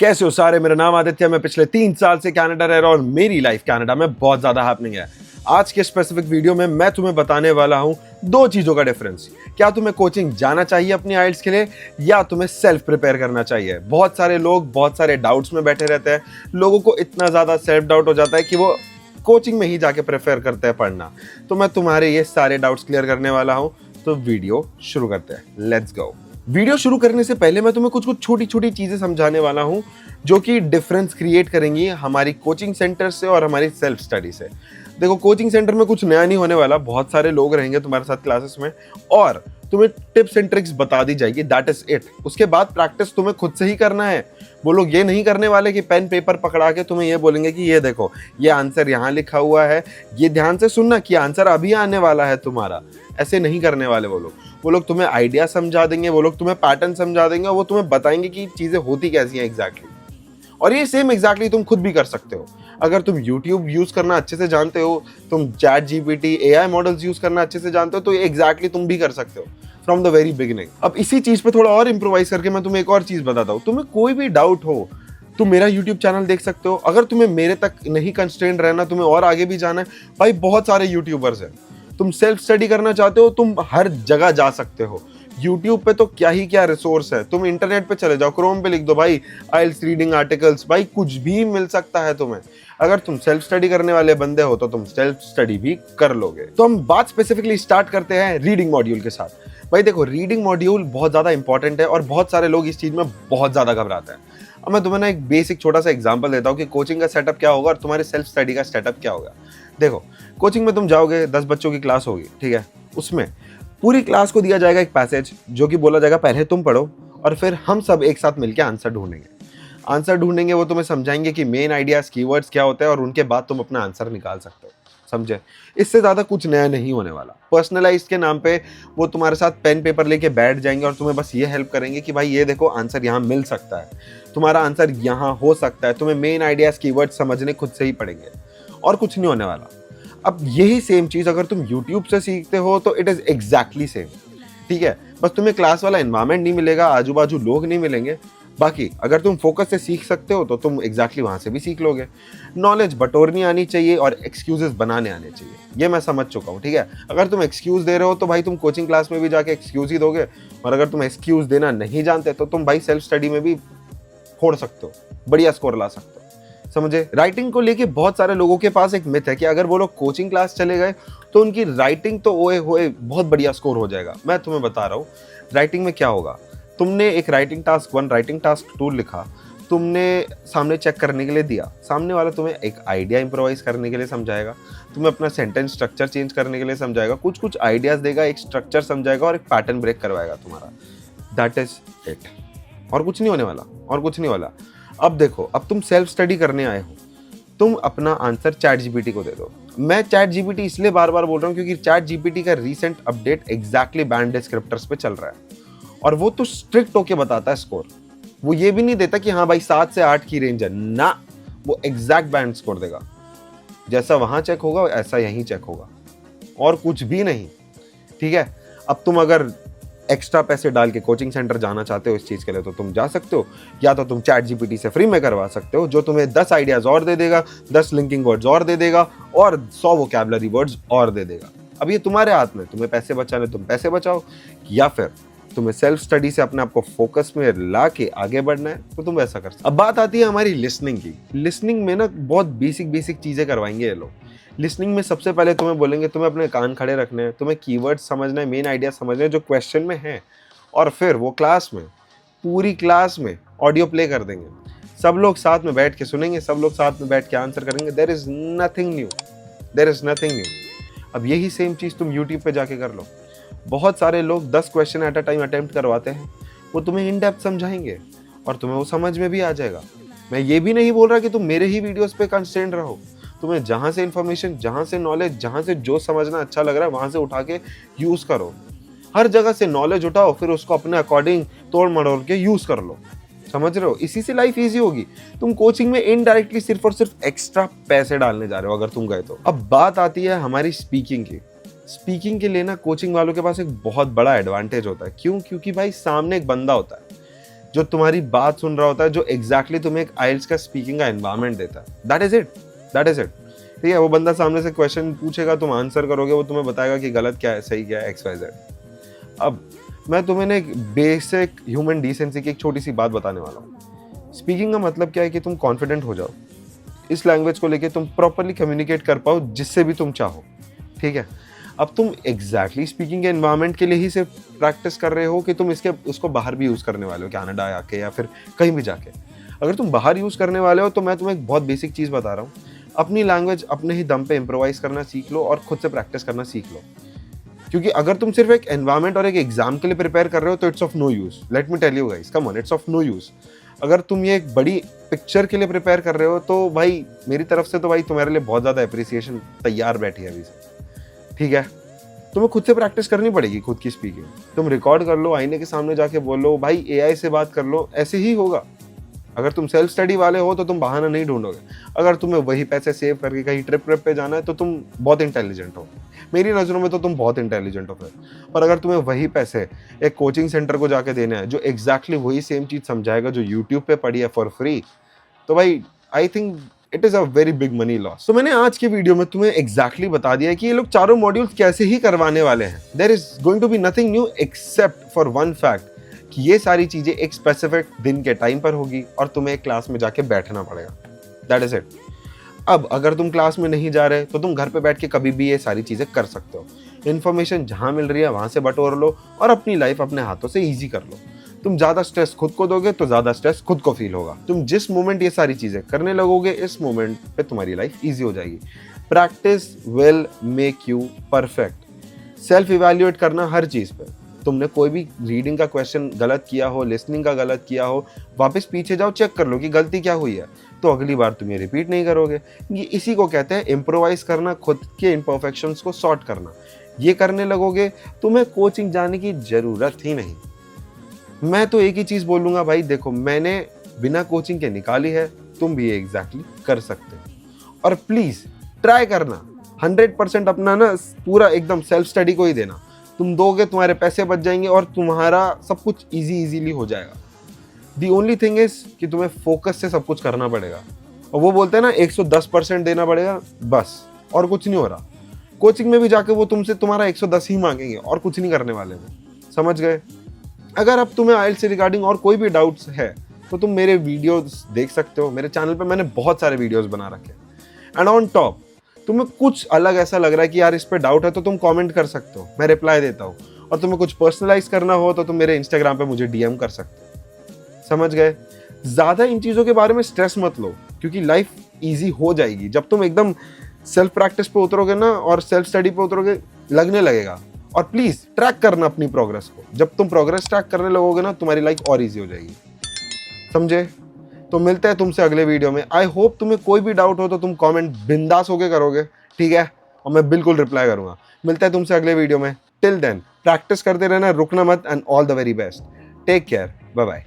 कैसे हो सारे। मेरा नाम आदित्य, मैं पिछले 3 साल से कनाडा रह रहा हूँ और मेरी लाइफ कनाडा में बहुत ज्यादा हैपनिंग है। आज के स्पेसिफिक वीडियो में मैं तुम्हें बताने वाला हूँ दो चीजों का डिफरेंस। क्या तुम्हें कोचिंग जाना चाहिए अपनी आइल्स के लिए या तुम्हें सेल्फ प्रिपेयर करना चाहिए। बहुत सारे लोग बहुत सारे डाउट्स में बैठे रहते हैं। लोगों को इतना ज्यादा सेल्फ डाउट हो जाता है कि वो कोचिंग में ही जाके प्रेफर करते हैं पढ़ना। तो मैं तुम्हारे ये सारे डाउट्स क्लियर करने वाला हूँ। तो वीडियो शुरू करते हैं, लेट्स गो। वीडियो शुरू करने से पहले मैं तुम्हें कुछ कुछ छोटी छोटी चीजें समझाने वाला हूं जो कि डिफरेंस क्रिएट करेंगी हमारी कोचिंग सेंटर से और हमारी सेल्फ स्टडी से। देखो, कोचिंग सेंटर में कुछ नया नहीं होने वाला। बहुत सारे लोग रहेंगे तुम्हारे साथ क्लासेस में और तुम्हें टिप्स एंड ट्रिक्स बता दी जाएगी, दैट इज इट। उसके बाद प्रैक्टिस तुम्हें खुद से ही करना है। वो लोग ये नहीं करने वाले कि पेन पेपर पकड़ा के तुम्हें ये बोलेंगे कि ये देखो ये आंसर यहाँ लिखा हुआ है, ये ध्यान से सुनना कि आंसर अभी आने वाला है तुम्हारा। ऐसे नहीं करने वाले वो लोग तुम्हें आइडिया समझा देंगे, वो लोग तुम्हें पैटर्न समझा देंगे और वो तुम्हें बताएंगे कि चीजें होती कैसी हैं एग्जैक्टली। और ये सेम एग्जैक्टली तुम खुद भी कर सकते हो। अगर तुम YouTube यूज करना अच्छे से जानते हो, तुम chat GPT AI models use करना अच्छे से जानते हो, तो ये एग्जैक्टली तुम भी कर सकते हो फ्रॉम द वेरी बिगिनिंग। अब इसी चीज पे थोड़ा और इंप्रोवाइज करके मैं तुम्हें एक और चीज बताता हूँ। तुम्हें कोई भी डाउट हो, तुम मेरा YouTube चैनल देख सकते हो। अगर तुम्हें मेरे तक नहीं कंस्ट्रेंट रहना, तुम्हें और आगे भी जाना है, भाई बहुत सारे यूट्यूबर्स हैं। तुम सेल्फ स्टडी करना चाहते हो, तुम हर जगह जा सकते हो। YouTube पे तो क्या ही क्या रिसोर्स है। तुम इंटरनेट पे चले जाओ, क्रोम पे लिख दो भाई आइल्स रीडिंग आर्टिकल्स, भाई कुछ भी मिल सकता है तुम्हें। अगर तुम सेल्फ स्टडी करने वाले बंदे हो तो तुम सेल्फ स्टडी भी कर लोगे। तो हम बात स्पेसिफिकली स्टार्ट करते हैं रीडिंग मॉड्यूल के साथ। भाई देखो, रीडिंग मॉड्यूल बहुत ज्यादा इंपॉर्टेंट है और बहुत सारे लोग इस चीज में बहुत ज्यादा घबराते हैं। अब मैं तुम्हें ना एक बेसिक छोटा सा एग्जांपल देता हूँ कि कोचिंग का सेटअप क्या होगा और तुम्हारे सेल्फ स्टडी का सेटअप क्या होगा। देखो, कोचिंग में तुम जाओगे, 10 बच्चों की क्लास होगी, ठीक है। उसमें पूरी क्लास को दिया जाएगा एक पैसेज जो कि बोला जाएगा पहले तुम पढ़ो और फिर हम सब एक साथ मिलकर आंसर ढूंढेंगे। वो तुम्हें समझाएंगे कि मेन आइडियाज कीवर्ड्स क्या होते हैं और उनके बाद तुम अपना आंसर निकाल सकते हो। समझे? इससे ज्यादा कुछ नया नहीं होने वाला। पर्सनलाइज्ड के नाम पे वो तुम्हारे साथ पेन पेपर लेके बैठ जाएंगे और तुम्हें बस ये हेल्प करेंगे कि भाई ये देखो आंसर यहाँ मिल सकता है, तुम्हारा आंसर यहाँ हो सकता है। तुम्हें मेन आइडियाज कीवर्ड समझने खुद से ही पड़ेंगे और कुछ नहीं होने वाला। अब यही सेम चीज अगर तुम YouTube से सीखते हो तो इट इज एग्जैक्टली सेम, ठीक है। बस तुम्हें क्लास वाला एनवायरनमेंट नहीं मिलेगा, आजू बाजू लोग नहीं मिलेंगे। बाकी अगर तुम फोकस से सीख सकते हो तो तुम एग्जैक्टली वहां से भी सीख लोगे। नॉलेज बटोरनी आनी चाहिए और एक्सक्यूजेस बनाने आने चाहिए, ये मैं समझ चुका हूँ, ठीक है। अगर तुम एक्सक्यूज दे रहे हो तो भाई तुम कोचिंग क्लास में भी जाके एक्सक्यूज ही दोगे, और अगर तुम एक्सक्यूज देना नहीं जानते तो तुम भाई सेल्फ स्टडी में भी फोड़ सकते हो, बढ़िया स्कोर ला सकते हो। समझे? राइटिंग को लेके बहुत सारे लोगों के पास एक मिथ है कि अगर वो लोग कोचिंग क्लास चले गए तो उनकी राइटिंग तो ओए होए बहुत बढ़िया स्कोर हो जाएगा। मैं तुम्हें बता रहा हूँ राइटिंग में क्या होगा। तुमने एक राइटिंग टास्क 1, राइटिंग टास्क 2 लिखा, तुमने सामने चेक करने के लिए दिया, सामने वाला तुम्हें एक आइडिया इंप्रोवाइज करने के लिए समझाएगा, तुम्हें अपना सेंटेंस स्ट्रक्चर चेंज करने के लिए समझाएगा, कुछ कुछ आइडियाज देगा, एक स्ट्रक्चर समझाएगा और एक पैटर्न ब्रेक करवाएगा तुम्हारा। That is it. और कुछ नहीं होने वाला, और कुछ नहीं वाला। अब देखो, अब तुम सेल्फ स्टडी करने आए हो, तुम अपना आंसर चैट GPT को दे दो। मैं चैट GPT इसलिए बार बार बोल रहा हूँ क्योंकि चैट GPT का recent update exactly band descriptors पे चल रहा है और वो तो स्ट्रिक्ट होके बताता है स्कोर। वो ये भी नहीं देता कि हाँ भाई 7 से 8 की रेंज है ना, वो एग्जैक्ट बैंड स्कोर देगा। जैसा वहां चेक होगा ऐसा यहीं चेक होगा और कुछ भी नहीं, ठीक है। अब तुम अगर एक्स्ट्रा पैसे डाल के कोचिंग सेंटर जाना चाहते हो इस चीज के लिए तो तुम जा सकते हो, या तो तुम चैट GPT से फ्री में करवा सकते हो जो तुम्हें 10 आइडियाज और दे देगा, 10 लिंकिंग वर्ड्स और दे देगा और 100 वोकैबुलरी वर्ड्स और दे देगा। अब ये तुम्हारे हाथ में, तुम्हें पैसे बचाने तुम पैसे बचाओ, या फिर तुम्हें सेल्फ स्टडी से अपने आप को फोकस में ला के आगे बढ़ना है तो तुम वैसा कर सकते। अब बात आती है हमारी लिसनिंग की। लिसनिंग में ना बहुत बेसिक चीजें करवाएंगे ये लोग। लिसनिंग में सबसे पहले तुम्हें बोलेंगे तुम्हें अपने कान खड़े रखने हैं, तुम्हें कीवर्ड समझना है, मेन आइडिया समझना है जो क्वेश्चन में है, और फिर वो क्लास में, पूरी क्लास में ऑडियो प्ले कर देंगे। सब लोग साथ में बैठ के सुनेंगे, सब लोग साथ में बैठ के आंसर करेंगे। There is nothing new. अब यही सेम चीज तुम यूट्यूब पे जाके कर लो। बहुत सारे लोग 10 question at a time attempt करवाते हैं, वो तुम्हें इन डेप्थ समझाएंगे और तुम्हें वो समझ में भी आ जाएगा। मैं ये भी नहीं बोल रहा कि तुम मेरे ही वीडियोस पे कंस्टेंट रहो। तुम्हें जहां से इंफॉर्मेशन, जहां से नॉलेज, जहां से जो समझना अच्छा लग रहा है वहां से उठा के यूज करो। हर जगह से नॉलेज उठाओ, फिर उसको अपने अकॉर्डिंग तोड़ मड़ोड़ के यूज कर लो। समझ रहे हो? इसी से लाइफ इजी होगी। तुम कोचिंग में इनडायरेक्टली सिर्फ और सिर्फ एक्स्ट्रा पैसे डालने जा रहे हो अगर तुम गए तो। अब बात आती है हमारी स्पीकिंग की। स्पीकिंग के लिए ना कोचिंग वालों के पास एक बहुत बड़ा एडवांटेज होता है। क्यों? क्योंकि भाई सामने एक बंदा होता है जो तुम्हारी बात सुन रहा होता है, जो एग्जैक्टली तुम्हें एक आइल्स का स्पीकिंग का एनवायरनमेंट देता है। That is it, that is it. ठीक है, वो बंदा सामने से क्वेश्चन पूछेगा, तुम आंसर करोगे, वो तुम्हें बताएगा कि गलत क्या है, सही क्या है, XYZ। अब मैं तुम्हें एक बेसिक ह्यूमन डिसेंसी की एक छोटी सी बात बताने वाला हूँ। स्पीकिंग का मतलब क्या है कि तुम कॉन्फिडेंट हो जाओ, इस लैंग्वेज को लेके तुम प्रॉपरली कम्युनिकेट कर पाओ जिससे भी तुम चाहो। ठीक है, अब तुम एग्जैक्टली स्पीकिंग के एनवायरनमेंट के लिए ही सिर्फ प्रैक्टिस कर रहे हो कि तुम उसको बाहर भी यूज़ करने वाले हो, कनाडा आके या फिर कहीं भी जाके। अगर तुम बाहर यूज़ करने वाले हो तो मैं तुम्हें एक बहुत बेसिक चीज़ बता रहा हूँ, अपनी लैंग्वेज अपने ही दम पे इम्प्रोवाइज करना सीख लो और खुद से प्रैक्टिस करना सीख लो। क्योंकि अगर तुम सिर्फ एक एनवायरनमेंट और एक एग्जाम के लिए प्रिपेयर कर रहे हो तो it's of no use. Let me tell you guys, come on, it's of no use. अगर तुम ये एक बड़ी पिक्चर के लिए प्रिपेयर कर रहे हो तो भाई मेरी तरफ से तो भाई तुम्हारे लिए बहुत ज़्यादा अप्रिसिएशन तैयार बैठी है अभी से। ठीक है, तुम्हें खुद से प्रैक्टिस करनी पड़ेगी खुद की स्पीकिंग। तुम रिकॉर्ड कर लो, आईने के सामने जाके बोलो, भाई AI से बात कर लो, ऐसे ही होगा। अगर तुम सेल्फ स्टडी वाले हो तो तुम बहाना नहीं ढूंढोगे। अगर तुम्हें वही पैसे सेव करके कहीं ट्रिप पे जाना है तो तुम बहुत इंटेलिजेंट हो, मेरी नज़रों में तो तुम बहुत इंटेलिजेंट हो फिर। और अगर तुम्हें वही पैसे एक कोचिंग सेंटर को जाके देने हैं जो एग्जैक्टली वही सेम चीज़ समझाएगा जो यूट्यूब पे पड़ी है फॉर फ्री, तो भाई I think it is a very big money loss. तो मैंने आज की वीडियो में तुम्हें एग्जैक्टली बता दिया है कि ये लोग चारों मॉड्यूल्स कैसे ही करवाने वाले हैं। There is going to be nothing new except for one fact कि ये सारी चीजें एक स्पेसिफिक दिन के टाइम पर होगी और तुम्हें एक क्लास में जाके बैठना पड़ेगा। That is it. अब अगर तुम क्लास में नहीं जा रहे तो तुम घर पे बैठ के कभी भी ये सारी चीजें कर सकते हो। इन्फॉर्मेशन जहां मिल रही है वहां से बटोर लो और अपनी लाइफ अपने हाथों से ईजी कर लो। तुम ज्यादा स्ट्रेस खुद को दोगे तो ज्यादा स्ट्रेस खुद को फील होगा। तुम जिस मोमेंट ये सारी चीजें करने लगोगे इस मोमेंट पे तुम्हारी लाइफ ईजी हो जाएगी। Practice will make you perfect. Self evaluate करना हर चीज पे। तुमने कोई भी रीडिंग का क्वेश्चन गलत किया हो, लिसनिंग का गलत किया हो, वापस पीछे जाओ, चेक कर लो कि गलती क्या हुई है, तो अगली बार तुम ये रिपीट नहीं करोगे। ये इसी को कहते हैं इम्प्रोवाइज करना, खुद के इम्परफेक्शंस को सॉर्ट करना। ये करने लगोगे तुम्हें कोचिंग जाने की जरूरत ही नहीं। मैं तो एक ही चीज बोलूंगा भाई, देखो मैंने बिना कोचिंग के निकाली है, तुम भी ये एग्जैक्टली कर सकते हो। और प्लीज ट्राई करना, 100% अपना ना पूरा एकदम सेल्फ स्टडी को ही देना। तुम दोगे, तुम्हारे पैसे बच जाएंगे और तुम्हारा सब कुछ इजीली हो जाएगा। दी ओनली थिंग इज कि तुम्हें फोकस से सब कुछ करना पड़ेगा। और वो बोलते हैं ना 110% देना पड़ेगा बस, और कुछ नहीं हो रहा। कोचिंग में भी जाके वो तुमसे तुम्हारा 110 ही मांगेंगे और कुछ नहीं करने वाले हैं। समझ गए? अगर अब तुम्हें आइल्स से रिगार्डिंग और कोई भी डाउट्स है तो तुम मेरे वीडियोस देख सकते हो। मेरे चैनल पे मैंने बहुत सारे वीडियोस बना रखे हैं। एंड ऑन टॉप तुम्हें कुछ अलग ऐसा लग रहा है कि यार इस पे डाउट है तो तुम कमेंट कर सकते हो, मैं रिप्लाई देता हूँ। और तुम्हें कुछ पर्सनलाइज करना हो तो तुम मेरे इंस्टाग्राम पे मुझे DM कर सकते हो। समझ गए? ज़्यादा इन चीज़ों के बारे में स्ट्रेस मत लो क्योंकि लाइफ ईजी हो जाएगी जब तुम एकदम सेल्फ प्रैक्टिस पे उतरोगे ना और सेल्फ स्टडी पे उतरोगे, लगने लगेगा। और प्लीज़ ट्रैक करना अपनी प्रोग्रेस को। जब तुम प्रोग्रेस ट्रैक करने लगोगे ना तुम्हारी लाइफ और ईजी हो जाएगी। समझे? तो मिलते हैं तुमसे अगले वीडियो में। आई होप तुम्हें कोई भी डाउट हो तो तुम कमेंट बिंदास होके करोगे, ठीक है? और मैं बिल्कुल रिप्लाई करूंगा। मिलते हैं तुमसे अगले वीडियो में। टिल देन प्रैक्टिस करते रहना, रुकना मत, and all the very best. Take care, bye bye.